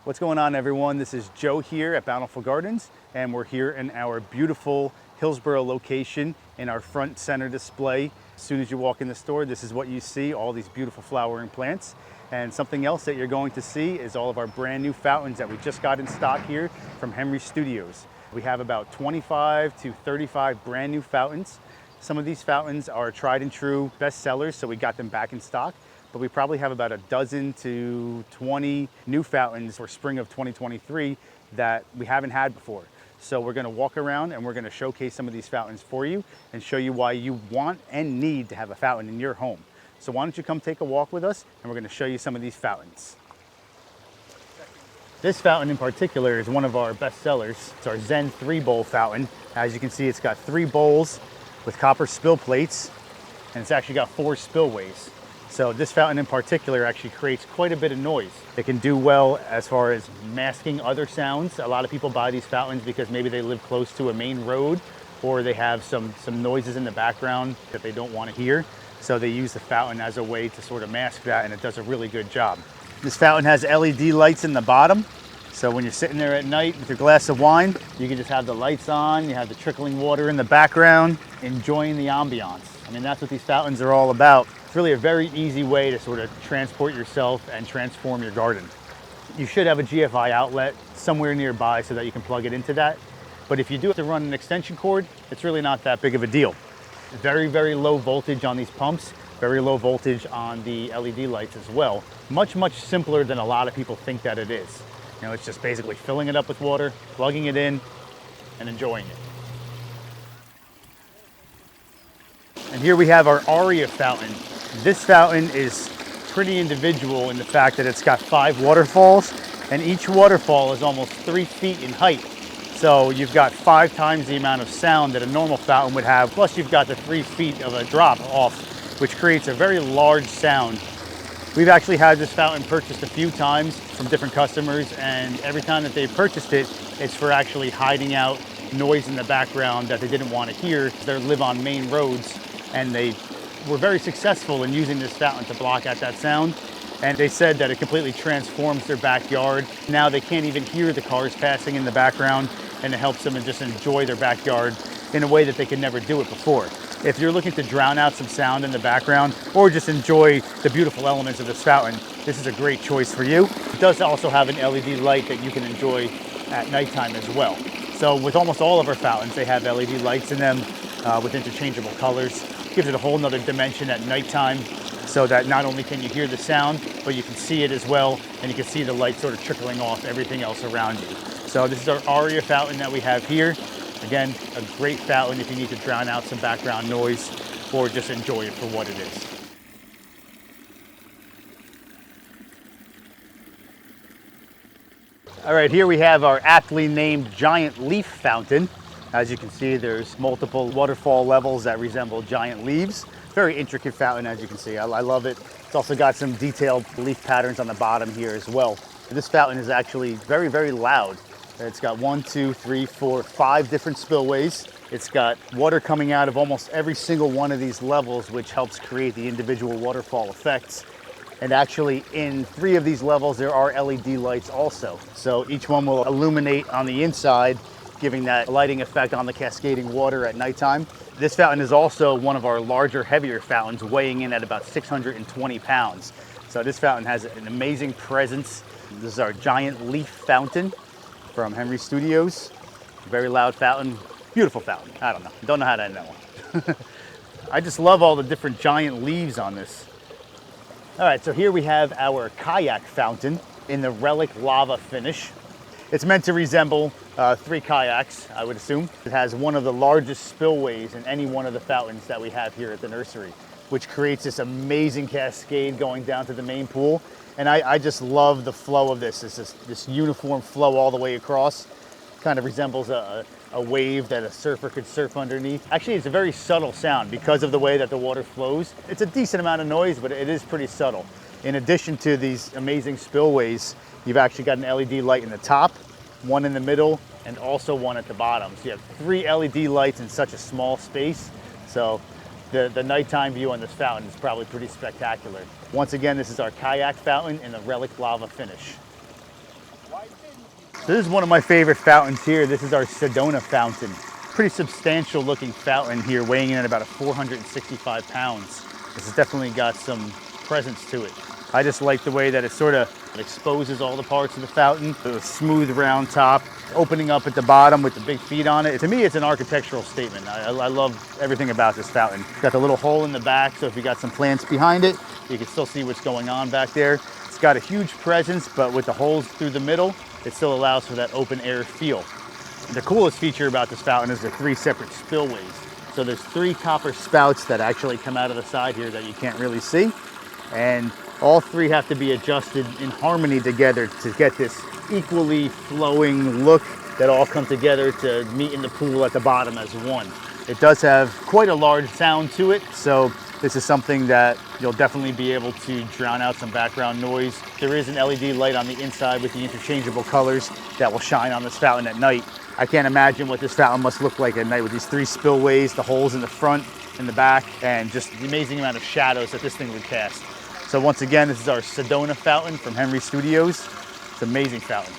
What's going on, everyone? This is Joe here at Bountiful Gardens, and we're here in our beautiful Hillsborough location in our front center display. As soon as you walk in the store, this is what you see, all these beautiful flowering plants. And something else that you're going to see is all of our brand new fountains that we just got in stock here from Henry Studios. We have about 25 to 35 brand new fountains. Some of these fountains are tried and true best sellers, so we got them back in stock. But we probably have about a dozen to 20 new fountains for spring of 2023 that we haven't had before. So we're gonna walk around and we're gonna showcase some of these fountains for you and show you why you want and need to have a fountain in your home. So why don't you come take a walk with us, and we're gonna show you some of these fountains. This fountain in particular is one of our best sellers. It's our Zen 3-bowl fountain. As you can see, it's got 3 bowls with copper spill plates, and it's actually got 4 spillways. So this fountain in particular actually creates quite a bit of noise. It can do well as far as masking other sounds. A lot of people buy these fountains because maybe they live close to a main road, or they have some noises in the background that they don't want to hear. So they use the fountain as a way to sort of mask that, and it does a really good job. This fountain has LED lights in the bottom. So when you're sitting there at night with your glass of wine, you can just have the lights on, you have the trickling water in the background, enjoying the ambiance. I mean, that's what these fountains are all about. It's really a very easy way to sort of transport yourself and transform your garden. You should have a GFI outlet somewhere nearby so that you can plug it into that. But if you do have to run an extension cord, it's really not that big of a deal. Very, very low voltage on these pumps, very low voltage on the LED lights as well. Much, much simpler than a lot of people think that it is. You know, it's just basically filling it up with water, plugging it in, and enjoying it. And here we have our Aria Fountain. This fountain is pretty individual in the fact that it's got 5 waterfalls, and each waterfall is almost 3 feet in height. So you've got 5 times the amount of sound that a normal fountain would have, plus you've got the 3 feet of a drop off, which creates a very large sound. We've actually had this fountain purchased a few times from different customers, and every time that they've purchased it, it's for actually hiding out noise in the background that they didn't want to hear. They live on main roads, and they were very successful in using this fountain to block out that sound. And they said that it completely transforms their backyard. Now they can't even hear the cars passing in the background, and it helps them to just enjoy their backyard in a way that they could never do it before. If you're looking to drown out some sound in the background or just enjoy the beautiful elements of this fountain, this is a great choice for you. It does also have an LED light that you can enjoy at nighttime as well. So with almost all of our fountains, they have LED lights in them with interchangeable colors. Gives it a whole nother dimension at nighttime, so that not only can you hear the sound, but you can see it as well, and you can see the light sort of trickling off everything else around you. So this is our Aria Fountain that we have here. Again, a great fountain if you need to drown out some background noise or just enjoy it for what it is. All right, here we have our aptly named giant leaf fountain. As you can see, there's multiple waterfall levels that resemble giant leaves. Very intricate fountain, as you can see. I love it. It's also got some detailed leaf patterns on the bottom here as well. This fountain is actually very, very loud. It's got 1, 2, 3, 4, 5 different spillways. It's got water coming out of almost every single one of these levels, which helps create the individual waterfall effects. And actually in 3 of these levels, there are LED lights also. So each one will illuminate on the inside, giving that lighting effect on the cascading water at nighttime. This fountain is also one of our larger, heavier fountains, weighing in at about 620 pounds. So this fountain has an amazing presence. This is our giant leaf fountain from Henry Studios. Very loud fountain, beautiful fountain. I don't know how to end that one. I just love all the different giant leaves on this. All right, so here we have our Kayak Fountain in the relic lava finish. It's meant to resemble 3 kayaks, I would assume. It has one of the largest spillways in any one of the fountains that we have here at the nursery, which creates this amazing cascade going down to the main pool. And I just love the flow of this. It's this uniform flow all the way across. Kind of resembles a wave that a surfer could surf underneath. Actually, it's a very subtle sound because of the way that the water flows. It's a decent amount of noise, but it is pretty subtle. In addition to these amazing spillways, you've actually got an LED light in the top, 1 in the middle, and also 1 at the bottom. So you have 3 LED lights in such a small space. So the nighttime view on this fountain is probably pretty spectacular. Once again, this is our Kayak Fountain in the relic lava finish. Why So this is one of my favorite fountains here. This is our Sedona Fountain. Pretty substantial looking fountain here, weighing in at about 465 pounds. This has definitely got some presence to it. I just like the way that it sort of exposes all the parts of the fountain. The smooth round top, opening up at the bottom with the big feet on it. To me, it's an architectural statement. I love everything about this fountain. It's got the little hole in the back, so if you got some plants behind it, you can still see what's going on back there. It's got a huge presence, but with the holes through the middle, it still allows for that open air feel. The coolest feature about this fountain is the 3 separate spillways. So there's 3 copper spouts that actually come out of the side here that you can't really see. And all 3 have to be adjusted in harmony together to get this equally flowing look that all come together to meet in the pool at the bottom as one. It does have quite a large sound to it, so this is something that you'll definitely be able to drown out some background noise. There is an LED light on the inside with the interchangeable colors that will shine on this fountain at night. I can't imagine what this fountain must look like at night with these 3 spillways, the holes in the front and the back, and just the amazing amount of shadows that this thing would cast. So once again, this is our Sedona Fountain from Henry Studios. It's an amazing fountain.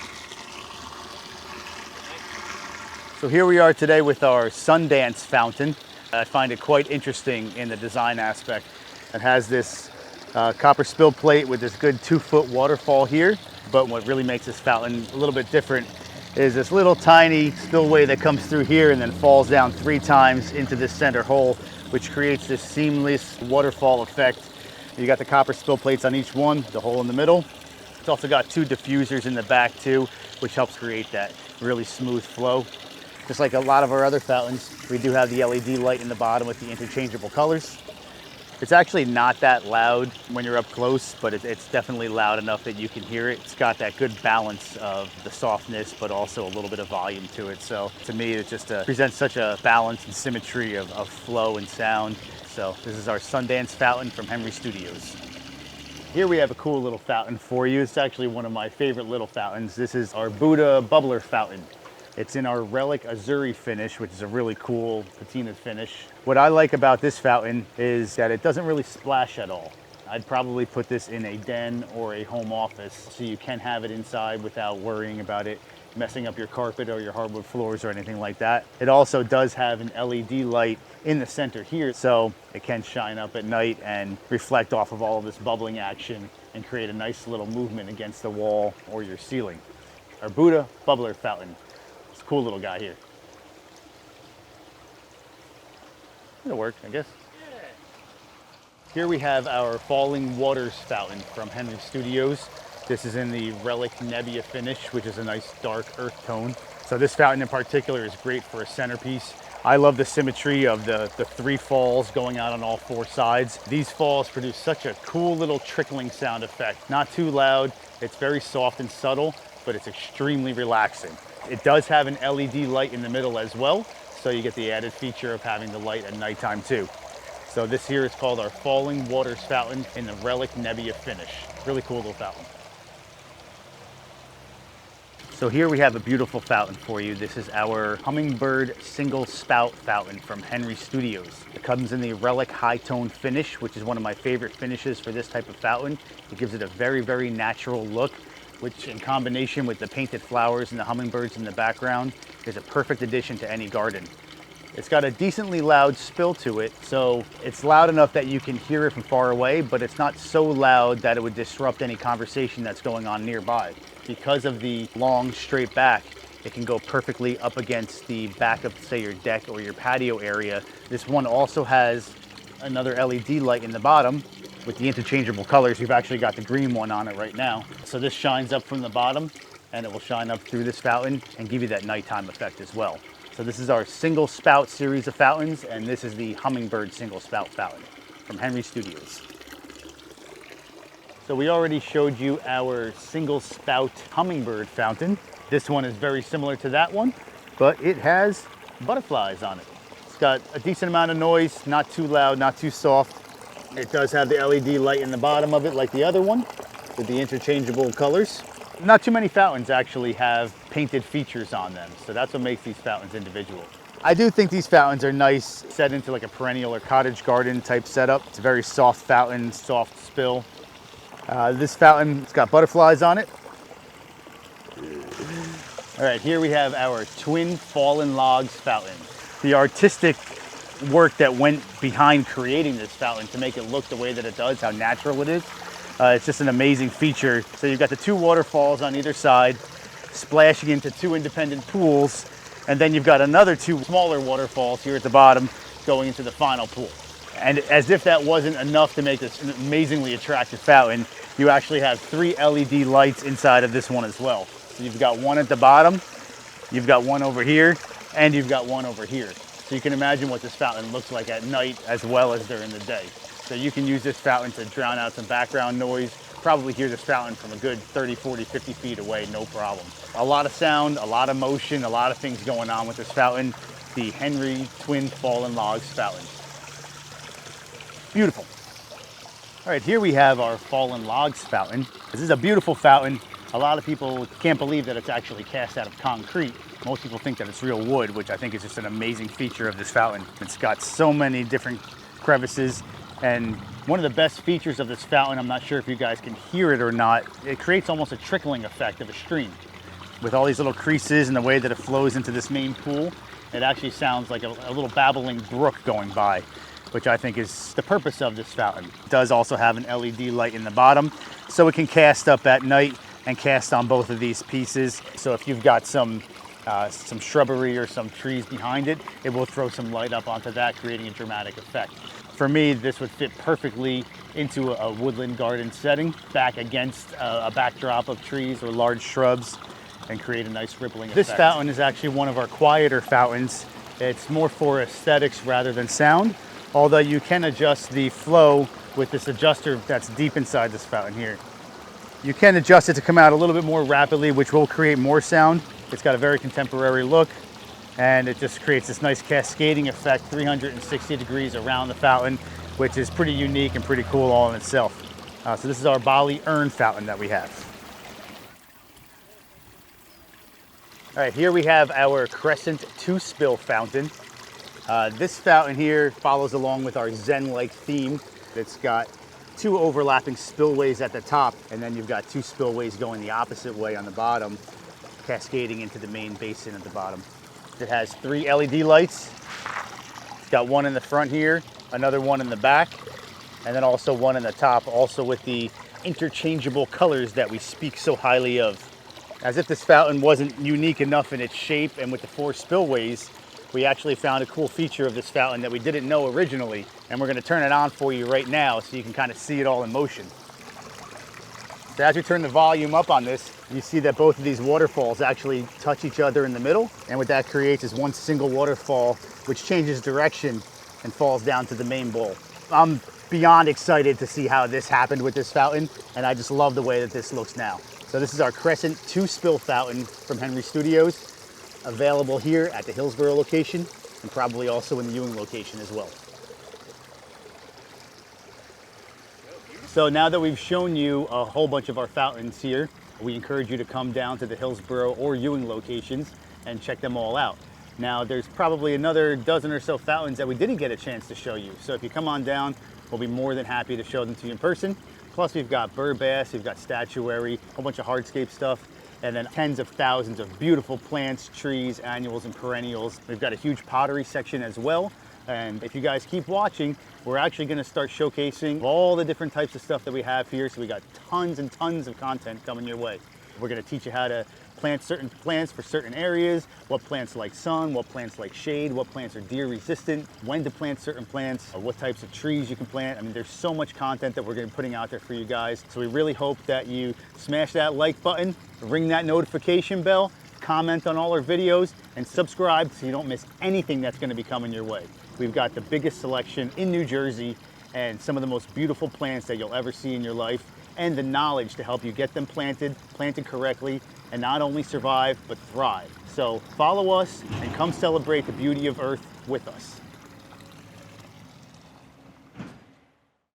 So here we are today with our Sundance Fountain. I find it quite interesting in the design aspect. It has this copper spill plate with this good 2-foot waterfall here. But what really makes this fountain a little bit different is this little tiny spillway that comes through here and then falls down 3 times into this center hole, which creates this seamless waterfall effect. You got the copper spill plates on each one, the hole in the middle. It's also got 2 diffusers in the back too, which helps create that really smooth flow. Just like a lot of our other fountains, we do have the LED light in the bottom with the interchangeable colors. It's actually not that loud when you're up close, but it's definitely loud enough that you can hear it. It's got that good balance of the softness, but also a little bit of volume to it. So to me, it just presents such a balance and symmetry of flow and sound. So this is our Sundance Fountain from Henry Studios. Here we have a cool little fountain for you. It's actually one of my favorite little fountains. This is our Buddha Bubbler Fountain. It's in our Relic Azuri finish, which is a really cool patina finish. What I like about this fountain is that it doesn't really splash at all. I'd probably put this in a den or a home office so you can have it inside without worrying about it messing up your carpet or your hardwood floors or anything like that. It also does have an LED light in the center here, so it can shine up at night and reflect off of all of this bubbling action and create a nice little movement against the wall or your ceiling. Our Buddha Bubbler Fountain. It's a cool little guy here. It'll work, I guess. Here we have our Falling Waters Fountain from Henry Studios. This is in the Relic Nebbia finish, which is a nice dark earth tone. So this fountain in particular is great for a centerpiece. I love the symmetry of the 3 falls going out on all 4 sides. These falls produce such a cool little trickling sound effect. Not too loud, it's very soft and subtle, but it's extremely relaxing. It does have an LED light in the middle as well, so you get the added feature of having the light at nighttime too. So this here is called our Falling Waters Fountain in the Relic Nebbia finish. Really cool little fountain. So here we have a beautiful fountain for you. This is our Hummingbird Single Spout Fountain from Henry Studios. It comes in the Relic High Tone finish, which is one of my favorite finishes for this type of fountain. It gives it a very, very natural look, which in combination with the painted flowers and the hummingbirds in the background is a perfect addition to any garden. It's got a decently loud spill to it, so it's loud enough that you can hear it from far away, but it's not so loud that it would disrupt any conversation that's going on nearby. Because of the long straight back, it can go perfectly up against the back of, say, your deck or your patio area. This one also has another LED light in the bottom with the interchangeable colors. We've actually got the green one on it right now. So this shines up from the bottom and it will shine up through this fountain and give you that nighttime effect as well. So this is our single spout series of fountains, and this is the Hummingbird Single Spout Fountain from Henry Studios. So we already showed you our single spout hummingbird fountain. This one is very similar to that one, but it has butterflies on it. It's got a decent amount of noise, not too loud, not too soft. It does have the LED light in the bottom of it like the other one with the interchangeable colors. Not too many fountains actually have painted features on them, so that's what makes these fountains individual. I do think these fountains are nice set into like a perennial or cottage garden type setup. It's a very soft fountain, soft spill. This fountain, it's got butterflies on it. All right, here we have our twin fallen logs fountain. The artistic work that went behind creating this fountain to make it look the way that it does, how natural it is. It's just an amazing feature. So you've got the two waterfalls on either side, splashing into two independent pools, and then you've got another two smaller waterfalls here at the bottom going into the final pool. And as if that wasn't enough to make this an amazingly attractive fountain, you actually have 3 LED lights inside of this one as well. So you've got one at the bottom, you've got one over here, and you've got one over here. So you can imagine what this fountain looks like at night as well as during the day. So you can use this fountain to drown out some background noise. Probably hear this fountain from a good 30, 40, 50 feet away, no problem. A lot of sound, a lot of motion, a lot of things going on with this fountain. The Henry Twin Fallen Logs Fountain. Beautiful. All right, here we have our Fallen Logs Fountain. This is a beautiful fountain. A lot of people can't believe that it's actually cast out of concrete. Most people think that it's real wood, which I think is just an amazing feature of this fountain. It's got so many different crevices, and one of the best features of this fountain, I'm not sure if you guys can hear it or not, it creates almost a trickling effect of a stream. With all these little creases and the way that it flows into this main pool, it actually sounds like a little babbling brook going by, which I think is the purpose of this fountain. It does also have an LED light in the bottom, so it can cast up at night and cast on both of these pieces. So if you've got some shrubbery or some trees behind it, it will throw some light up onto that, creating a dramatic effect. For me, this would fit perfectly into a woodland garden setting, back against a backdrop of trees or large shrubs, and create a nice rippling effect. This fountain is actually one of our quieter fountains. It's more for aesthetics rather than sound, although you can adjust the flow with this adjuster that's deep inside this fountain here. You can adjust it to come out a little bit more rapidly, which will create more sound. It's got a very contemporary look, and it just creates this nice cascading effect 360 degrees around the fountain, which is pretty unique and pretty cool all in itself. So this is our Bali Urn Fountain that we have. All right, here we have our Crescent 2-spill fountain. This fountain here follows along with our Zen-like theme. It's got 2 overlapping spillways at the top, and then you've got 2 spillways going the opposite way on the bottom, cascading into the main basin at the bottom. It has 3 LED lights. It's got one in the front here, another one in the back, and then also one in the top, also with the interchangeable colors that we speak so highly of. As if this fountain wasn't unique enough in its shape and with the 4 spillways, we actually found a cool feature of this fountain that we didn't know originally, and we're going to turn it on for you right now so you can kind of see it all in motion. So as we turn the volume up on this, you see that both of these waterfalls actually touch each other in the middle, and what that creates is one single waterfall which changes direction and falls down to the main bowl. I'm beyond excited to see how this happened with this fountain, and I just love the way that this looks now. So this is our Crescent 2-spill fountain from Henry Studios, available here at the Hillsborough location and probably also in the Ewing location as well. So now that we've shown you a whole bunch of our fountains here, we encourage you to come down to the Hillsborough or Ewing locations and check them all out. Now there's probably another dozen or so fountains that we didn't get a chance to show you. So if you come on down, we'll be more than happy to show them to you in person. Plus we've got bird baths, we've got statuary, a whole bunch of hardscape stuff, and then tens of thousands of beautiful plants, trees, annuals, and perennials. We've got a huge pottery section as well. And if you guys keep watching, we're actually going to start showcasing all the different types of stuff that we have here. So we got tons and tons of content coming your way. We're going to teach you how to plant certain plants for certain areas, what plants like sun, what plants like shade, what plants are deer resistant, when to plant certain plants, what types of trees you can plant. I mean, there's so much content that we're going to be putting out there for you guys. So we really hope that you smash that like button, ring that notification bell, comment on all our videos, and subscribe so you don't miss anything that's going to be coming your way. We've got the biggest selection in New Jersey and some of the most beautiful plants that you'll ever see in your life, and the knowledge to help you get them planted correctly, and not only survive, but thrive. So follow us and come celebrate the beauty of Earth with us.